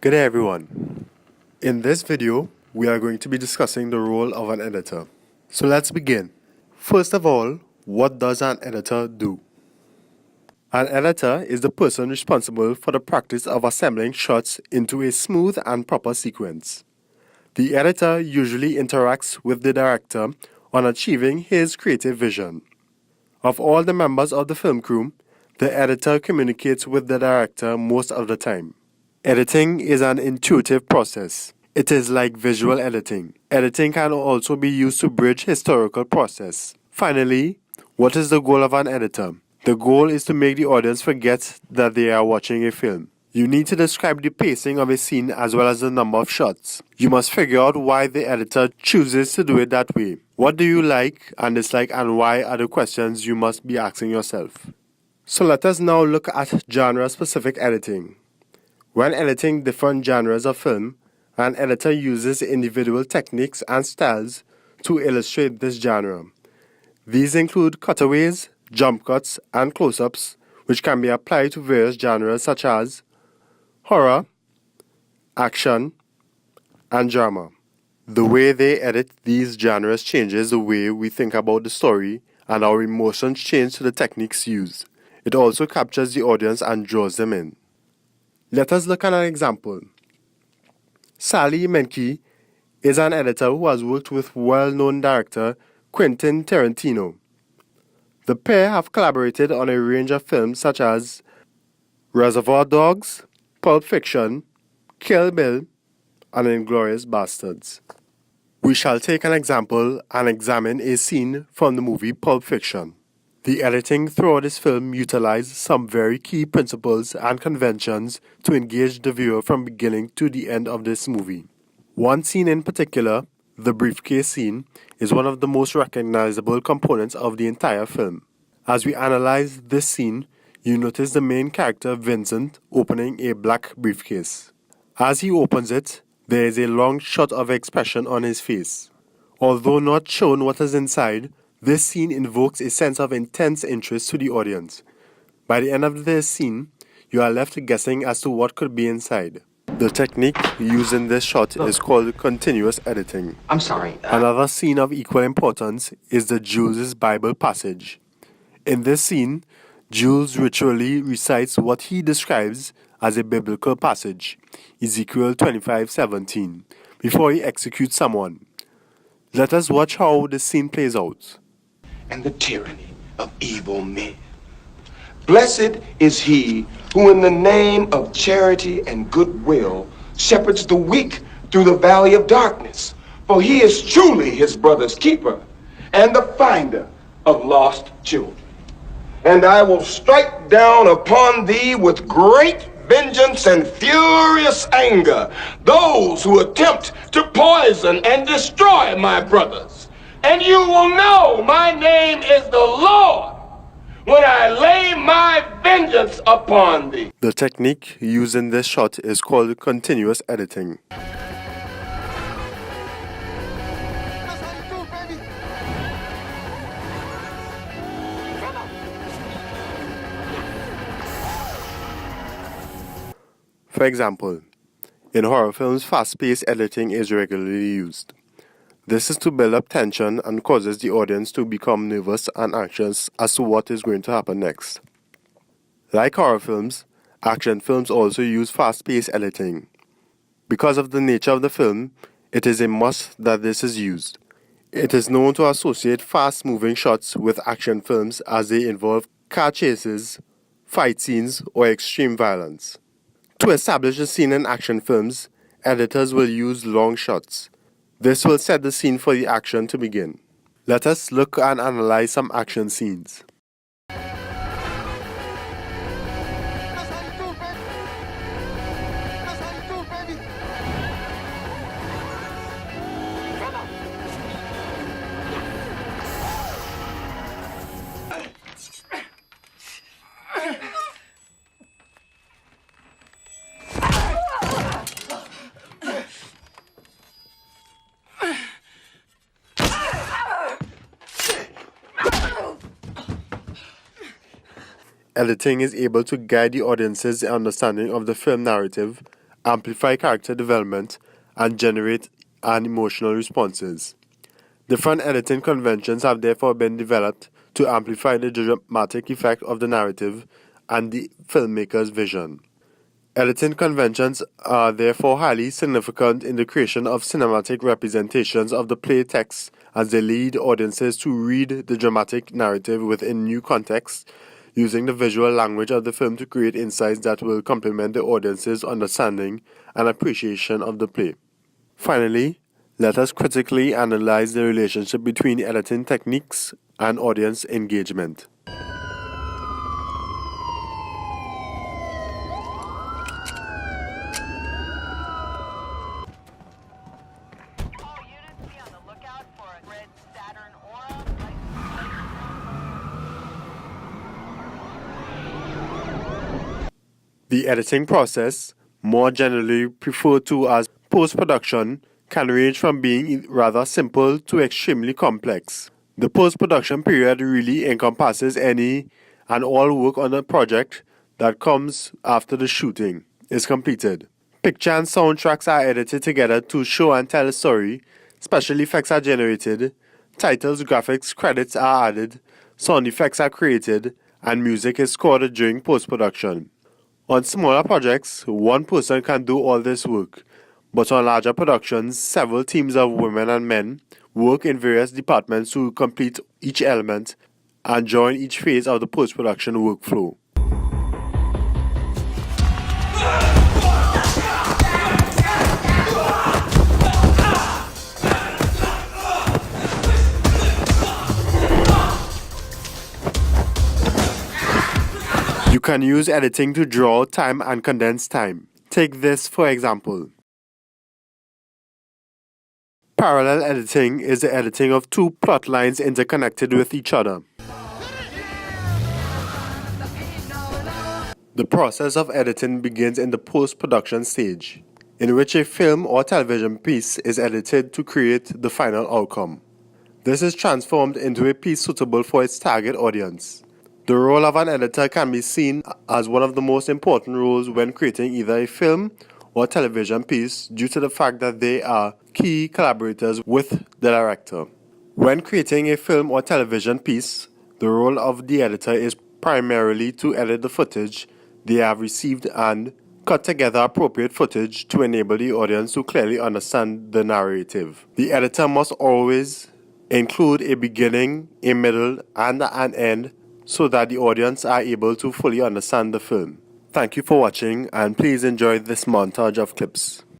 Good day everyone. In this video, we are going to be discussing the role of an editor. So let's begin. First of all, what does an editor do? An editor is the person responsible for the practice of assembling shots into a smooth and proper sequence. The editor usually interacts with the director on achieving his creative vision. Of all the members of the film crew, the editor communicates with the director most of the time. Editing is an intuitive process. It is like visual editing. Editing can also be used to bridge historical process. Finally, what is the goal of an editor? The goal is to make the audience forget that they are watching a film. You need to describe the pacing of a scene as well as the number of shots. You must figure out why the editor chooses to do it that way. What do you like and dislike, and why are the questions you must be asking yourself. So let us now look at genre-specific editing. When editing different genres of film, an editor uses individual techniques and styles to illustrate this genre. These include cutaways, jump cuts, and close-ups, which can be applied to various genres such as horror, action, and drama. The way they edit these genres changes the way we think about the story, and our emotions change to the techniques used. It also captures the audience and draws them in. Let us look at an example. Sally Menke is an editor who has worked with well-known director Quentin Tarantino. The pair have collaborated on a range of films such as Reservoir Dogs, Pulp Fiction, Kill Bill, and Inglourious Basterds. We shall take an example and examine a scene from the movie Pulp Fiction. The editing throughout this film utilized some very key principles and conventions to engage the viewer from beginning to the end of this movie. One scene in particular, the briefcase scene, is one of the most recognizable components of the entire film. As we analyze this scene, you notice the main character Vincent opening a black briefcase. As he opens it, there is a long shot of expression on his face. Although not shown what is inside, this scene invokes a sense of intense interest to the audience. By the end of this scene, you are left guessing as to what could be inside. The technique used in this shot is called continuous editing. I'm sorry. Another scene of equal importance is the Jules' Bible passage. In this scene, Jules ritually recites what he describes as a biblical passage, Ezekiel 25:17, before he executes someone. Let us watch how this scene plays out. And the tyranny of evil men. Blessed is he who in the name of charity and goodwill shepherds the weak through the valley of darkness. For he is truly his brother's keeper and the finder of lost children. And I will strike down upon thee with great vengeance and furious anger those who attempt to poison and destroy my brothers. And you will know my name is the Lord when I lay my vengeance upon thee. The technique used in this shot is called continuous editing. For example, in horror films, fast-paced editing is regularly used. This is to build up tension and causes the audience to become nervous and anxious as to what is going to happen next. Like horror films, action films also use fast-paced editing. Because of the nature of the film, it is a must that this is used. It is known to associate fast-moving shots with action films as they involve car chases, fight scenes, or extreme violence. To establish a scene in action films, editors will use long shots. This will set the scene for the action to begin. Let us look and analyze some action scenes. Editing is able to guide the audience's understanding of the film narrative amplify character development, and generate an emotional responses. Different editing conventions have therefore been developed to amplify the dramatic effect of the narrative and the filmmaker's vision. Editing conventions are therefore highly significant in the creation of cinematic representations of the play text as they lead audiences to read the dramatic narrative within new contexts, using the visual language of the film to create insights that will complement the audience's understanding and appreciation of the play. Finally, let us critically analyze the relationship between editing techniques and audience engagement. All units be on the lookout for a red Saturn aura. The editing process, more generally referred to as post-production, can range from being rather simple to extremely complex. The post-production period really encompasses any and all work on a project that comes after the shooting is completed. Picture and soundtracks are edited together to show and tell a story, special effects are generated, titles, graphics, credits are added, sound effects are created, and music is scored during post-production. On smaller projects, one person can do all this work, but on larger productions, several teams of women and men work in various departments to complete each element and join each phase of the post-production workflow. You can use editing to draw time and condense time. Take this for example. Parallel editing is the editing of two plot lines interconnected with each other. The process of editing begins in the post-production stage, in which a film or television piece is edited to create the final outcome. This is transformed into a piece suitable for its target audience. The role of an editor can be seen as one of the most important roles when creating either a film or television piece due to the fact that they are key collaborators with the director. When creating a film or television piece, the role of the editor is primarily to edit the footage they have received and cut together appropriate footage to enable the audience to clearly understand the narrative. The editor must always include a beginning, a middle, and an end so that the audience are able to fully understand the film. Thank you for watching, and please enjoy this montage of clips.